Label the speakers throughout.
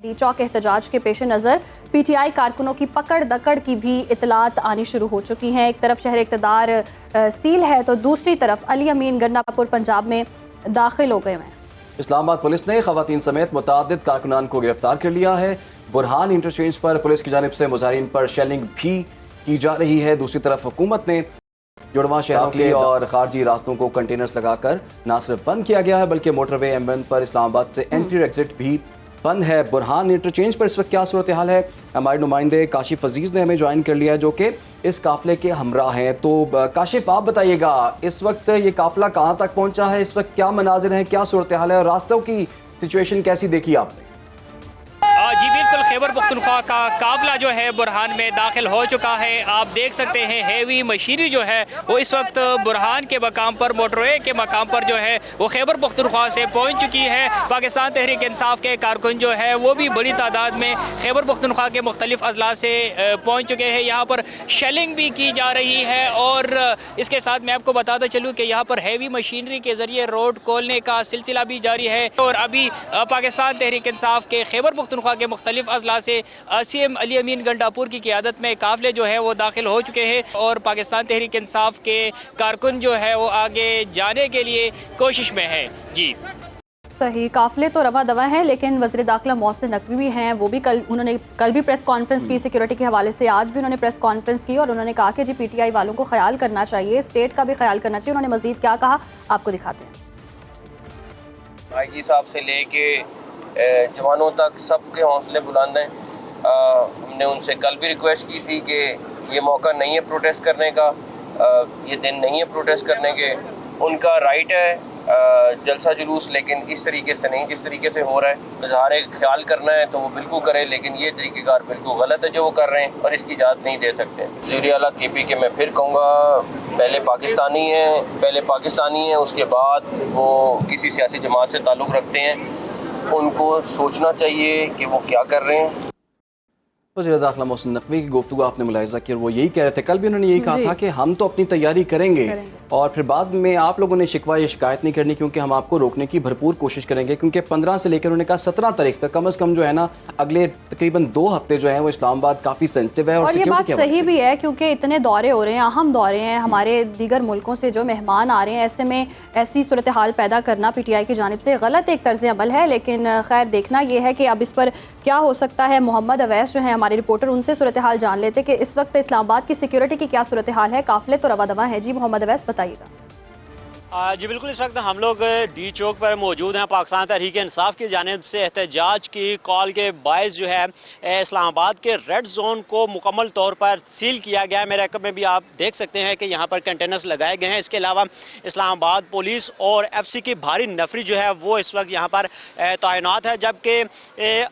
Speaker 1: चौक एहतजाज के पेश नज़र पीटीआई कारकुनों की पकड़ दकड़ की भी इतलात आनी शुरू हो चुकी हैं। एक तरफ शहर इक़्तिदार सील है तो दूसरी तरफ अली अमीन गंडापुर पंजाब में दाखिल हो गए हैं।
Speaker 2: इस्लामाबाद पुलिस ने खवातीन समेत मुतादिद कारकुनान को गिरफ्तार कर लिया है। बुरहान इंटरचेंज पर पुलिस की जानिब से मुजाहिरीन पर शेलिंग भी की जा रही है। दूसरी तरफ हुकूमत ने जुड़वा शहरों के और खारजी रास्तों को कंटेनर्स लगाकर न सिर्फ बंद किया गया है बल्कि मोटरवे M1 पर इस्लामाबाद से एंट्री एग्जिट भी बंद है। बुरहान इंटरचेंज पर इस वक्त क्या सूरत हाल है, हमारे नुमाइंदे काशिफ अजीज ने हमें ज्वाइन कर लिया है जो कि इस काफिले के हमरा हैं। तो काशिफ आप बताइएगा इस वक्त ये काफिला कहाँ तक पहुँचा है, इस वक्त क्या मनाजिर हैं, क्या सूरत हाल है और रास्तों की सिचुएशन कैसी देखी आपने?
Speaker 3: जी बिल्कुल, खैबर पख्तूनख्वा का काफिला जो है बुरहान में दाखिल हो चुका है। आप देख सकते हैं हैवी मशीनरी जो है वो इस वक्त बुरहान के मकाम पर, मोटरवे के मकाम पर जो है वो खैबर पख्तूनख्वा से पहुंच चुकी है। पाकिस्तान तहरीक इंसाफ के कारकुन जो है वो भी बड़ी तादाद में खैबर पख्तूनख्वा के मुख्तलिफ अजला से पहुंच चुके हैं। यहाँ पर शेलिंग भी की जा रही है और इसके साथ मैं आपको बताता चलूँ कि यहाँ पर हैवी मशीनरी के जरिए रोड खोलने का सिलसिला भी जारी है। और अभी पाकिस्तान तहरीक इंसाफ के खैबर पख्तूनख्वा के मुख्तलिफ अजला से CM अली अमीन गंडापुर की क़ियादत में काफिले जो है वो दाखिल हो चुके हैं और पाकिस्तान तहरीक इंसाफ के कारकुन जो है वो आगे जाने के लिए कोशिश में है। जी
Speaker 1: सही, काफिले तो रवा दवा हैं लेकिन वज़ीर दाखिला मोहसिन नकवी भी हैं, वो भी उन्होंने कल भी प्रेस कॉन्फ्रेंस की सिक्योरिटी के हवाले से, आज भी उन्होंने प्रेस कॉन्फ्रेंस की और उन्होंने कहा कि जी PTI वालों को ख्याल करना चाहिए, स्टेट का भी ख्याल करना चाहिए। उन्होंने मजीद क्या कहा आपको दिखाते हैं।
Speaker 4: IG साहब से लेके जवानों तक सबके हौसले बुलंद हैं। हमने उनसे कल भी रिक्वेस्ट की थी कि ये मौका नहीं है प्रोटेस्ट करने का, ये दिन नहीं है प्रोटेस्ट करने के, उनका राइट है जलसा जुलूस, लेकिन इस तरीके से नहीं जिस तरीके से हो रहा है। इजहार ख्याल करना है तो वो बिल्कुल करें, लेकिन ये तरीक़ेकार बिल्कुल गलत है जो वो कर रहे हैं और इसकी इजाज़त नहीं दे सकते। वज़ीर आला KP के मैं फिर कहूँगा पहले पाकिस्तानी हैं, उसके बाद वो किसी सियासी जमात से ताल्लुक़ रखते हैं, उनको सोचना चाहिए कि वो क्या कर रहे हैं।
Speaker 2: वज़ीर दाखिला मोहसिन नकवी की गुफ्तगू आपने मुलाहिज़ा किया, वो यही कह रहे थे, कल भी उन्होंने यही कहा था कि हम तो अपनी तैयारी करेंगे और फिर बाद में आप लोगों ने शिकवा या शिकायत नहीं करनी क्योंकि हम आपको रोकने की भरपूर कोशिश करेंगे। क्योंकि 15 से लेकर उन्होंने कहा 17 तारीख तक कम से कम जो है ना अगले तकरीबन 2 हफ्ते जो है वो इस्लामाबाद काफ़ी सेंसिटिव है। और ये बात
Speaker 1: सही भी है क्योंकि इतने दौरे हो रहे हैं, अहम दौरे हैं, हमारे दीगर मुल्कों से जो मेहमान आ रहे हैं, ऐसे में ऐसी सूरत हाल पैदा करना PTI की जानिब से गलत एक तर्ज अमल है। लेकिन खैर देखना यह है कि अब इस पर क्या हो सकता है। मोहम्मद अवैस जो है हमारे रिपोर्टर, उनसे सूरत हाल जान लेते कि इस वक्त इस्लामाबाद की सिक्योरिटी की क्या सूरत हाल है। काफिले तो रवा दवा है। जी मोहम्मद अवैस बताइएगा।
Speaker 5: जी बिल्कुल, इस वक्त हम लोग D चौक पर मौजूद हैं। पाकिस्तान तहरीक इंसाफ की जानिब से एहतजाज की कॉल के बायस जो है इस्लामाबाद के रेड जोन को मुकम्मल तौर पर सील किया गया है। मेरे रकब में भी आप देख सकते हैं कि यहाँ पर कंटेनर्स लगाए गए हैं। इसके अलावा इस्लामाबाद पुलिस और FC की भारी नफरी जो है वो इस वक्त यहाँ पर तैनात है, जबकि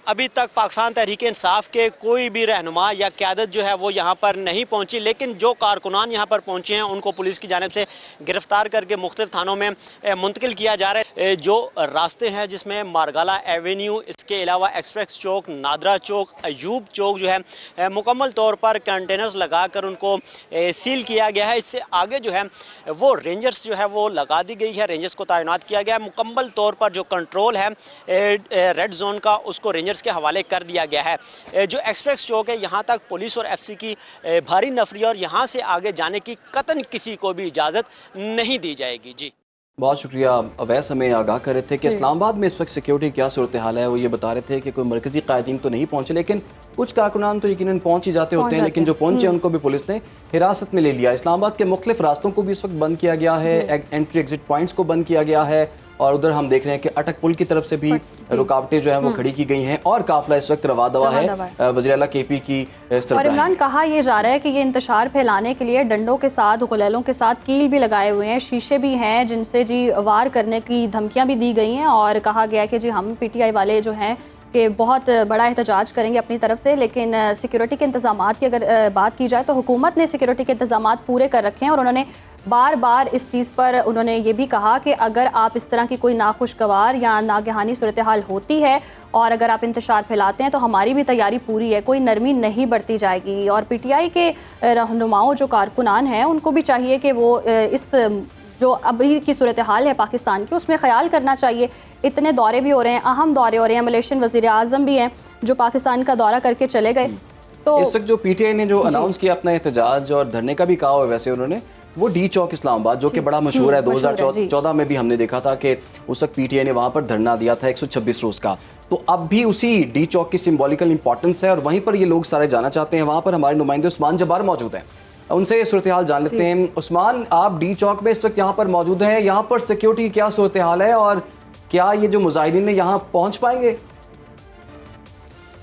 Speaker 5: अभी तक पाकिस्तान तहरीक इंसाफ के कोई भी रहनुमा या क़यादत जो है वो यहाँ पर नहीं पहुँची। लेकिन जो कारकुनान यहाँ पर पहुँचे हैं उनको पुलिस की जानिब से गिरफ्तार करके मुख्तलिफ थानों में मुंतकिल किया जा रहा है। जो रास्ते हैं जिसमें मारगाला एवेन्यू, इसके अलावा एक्सप्रेस चौक, नादरा चौक, अयूब चौक जो है मुकम्मल तौर पर कंटेनर्स लगाकर उनको सील किया गया है। इससे आगे जो है वो रेंजर्स जो है वो लगा दी गई है, रेंजर्स को तैनात किया गया है। मुकम्मल तौर पर जो कंट्रोल है रेड जोन का उसको रेंजर्स के हवाले कर दिया गया है। जो एक्सप्रेस चौक है यहाँ तक पुलिस और FC की भारी नफरी और यहाँ से आगे जाने की कतन किसी को भी इजाज़त नहीं दी जाएगी। जी
Speaker 2: बहुत शुक्रिया। अवैस हमें आगाह कर रहे थे कि इस्लामाबाद में इस वक्त सिक्योरिटी क्या सूरत हाल है। वो ये बता रहे थे कि कोई मरकजी कायदीन तो नहीं पहुंचे, लेकिन कुछ कारकुनान तो यकीनन पहुंच ही जाते होते हैं, लेकिन जो पहुंचे उनको भी पुलिस ने हिरासत में ले लिया। इस्लामाबाद के मुख्तलिफ रास्तों को भी इस वक्त बंद किया गया है, एंट्री एग्जिट पॉइंट्स को बंद किया गया है और उधर हम देख रहे हैं कि अटक पुल की तरफ से भी रुकावटें जो है वो खड़ी की गई हैं और काफिला इस वक्त रवा दवा है। वज़ीर आला KP की
Speaker 1: और इमरान कहा यह जा रहा है कि ये इंतशार फैलाने के लिए डंडों के साथ, गुलेलों के साथ कील भी लगाए हुए हैं, शीशे भी हैं जिनसे जी वार करने की धमकियां भी दी गई हैं और कहा गया कि जी हम PTI वाले जो हैं कि बहुत बड़ा एहतजाज करेंगे अपनी तरफ से। लेकिन सिक्योरिटी के इंतजामात की अगर बात की जाए तो हुकूमत ने सिक्योरिटी के इंतजामात पूरे कर रखे हैं और उन्होंने बार बार इस चीज़ पर उन्होंने ये भी कहा कि अगर आप इस तरह की कोई नाखुशगवार या नागहानी सूरत हाल होती है और अगर आप इंतशार फैलाते हैं तो हमारी भी तैयारी पूरी है, कोई नरमी नहीं बरती जाएगी। और PTI के रहनुमाओं जो कारकुनान हैं उनको भी चाहिए कि वो इस जो अभी की सूरत हाल है पाकिस्तान की, उसमें ख्याल करना चाहिए। इतने दौरे भी हो रहे हैं, अहम दौरे हो रहे हैं, मलेशियन वज़ीर आज़म भी हैं जो पाकिस्तान का दौरा करके चले गए। तो
Speaker 2: इस वक्त जो पीटीआई ने जो अनाउंस किया अपना एहतजाज और धरने का भी कहा हुआ है वैसे उन्होंने, वो डी चौक इस्लामाबाद जो कि बड़ा मशहूर है, 2014 में भी हमने देखा था कि उस वक्त पीटीआई ने वहाँ पर धरना दिया था 126 रोज़ का। तो अब भी उसी डी चौक की सिंबॉलिकल इंपॉर्टेंस है और वहीं पर ये लोग सारे जाना चाहते हैं। वहाँ पर हमारे नुमाइंदे उस्मान जब्बार मौजूद हैं, उनसे सूरत हाल जान लेते हैं। उस्मान, आप डी चौक में इस वक्त यहाँ पर मौजूद हैं, यहाँ पर सिक्योरिटी की क्या सूरत हाल है और क्या ये जो मुजाहिरीन है यहाँ पहुँच पाएंगे?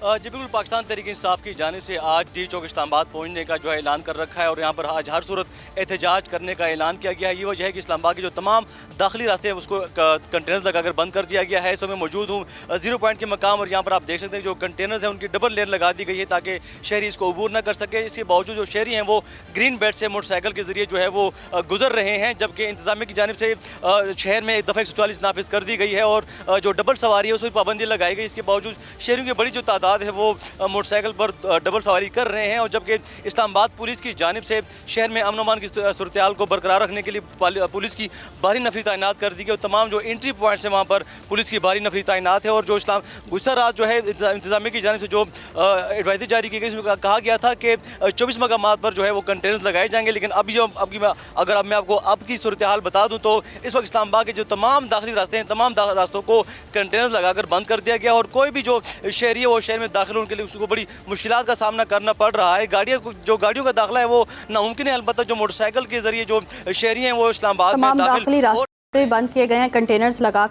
Speaker 6: जी बिल्कुल, पाकिस्तान तहरीक इंसाफ की जानिब से आज डी चौक इस्लामाबाद पहुंचने का जो है ऐलान कर रखा है और यहाँ पर आज हर सूरत एहतजाज करने का ऐलान किया गया है। ये वजह है कि इस्लामाबाद के जो तमाम दाखिली रास्ते हैं उसको कंटेनर्स लगाकर बंद कर दिया गया है। इस समय मौजूद हूँ 0 पॉइंट के मकाम और यहाँ पर आप देख सकते हैं जो कंटेनर्स हैं उनकी डबल लेयर लगा दी गई है ताकि शहरी इसको अबूर न कर सके। इसके बावजूद जो शहरी हैं वो ग्रीन बेल्ट से मोटरसाइकिल के जरिए जो है वो गुजर रहे हैं, जबकि इंतजामिया की जानिब से शहर में एक दफ़ा 144 नाफिज कर दी गई है और जो डबल सवारी है उस पर पाबंदी लगाई गई। इसके बावजूद शहरियों की बड़ी जो तादाद है वो मोटरसाइकिल पर डबल सवारी कर रहे हैं और जबकि इस्लामाबाद पुलिस की जानिब से शहर में अमन अमान की सूरत हाल को बरकरार रखने के लिए पुलिस की भारी नफरी तैनात कर दी गई और तमाम जो एंट्री पॉइंट्स हैं वहाँ पर पुलिस की भारी नफरी तैनात है। और जो गुज़श्ता रात जो है इंतजामिया की जानिब से जो एडवाइजरी जारी की गई उसमें कहा गया था कि 24 मकामात पर जो है वो कंटेनर्स लगाए जाएंगे, लेकिन अगर मैं आपको अब की सूरत हाल बता दूँ तो इस वक्त इस्लामाबाद के जो तमाम दाखिली रास्ते हैं तमाम रास्तों को कंटेनर्स लगाकर बंद कर दिया गया और कोई भी जो शहरी है वो शहर में दाखिल होने के लिए उसको बड़ी मुश्किलात का सामना करना पड़ रहा है। गाड़ियों का दाखिला है वो नामुमकिन है, अलबत्ता जो मोटरसाइकिल के जरिए जो शहरी हैं वो इस्लामाबाद में
Speaker 1: दाखिली रास्ते बंद किए गए हैं कंटेनर्स लगा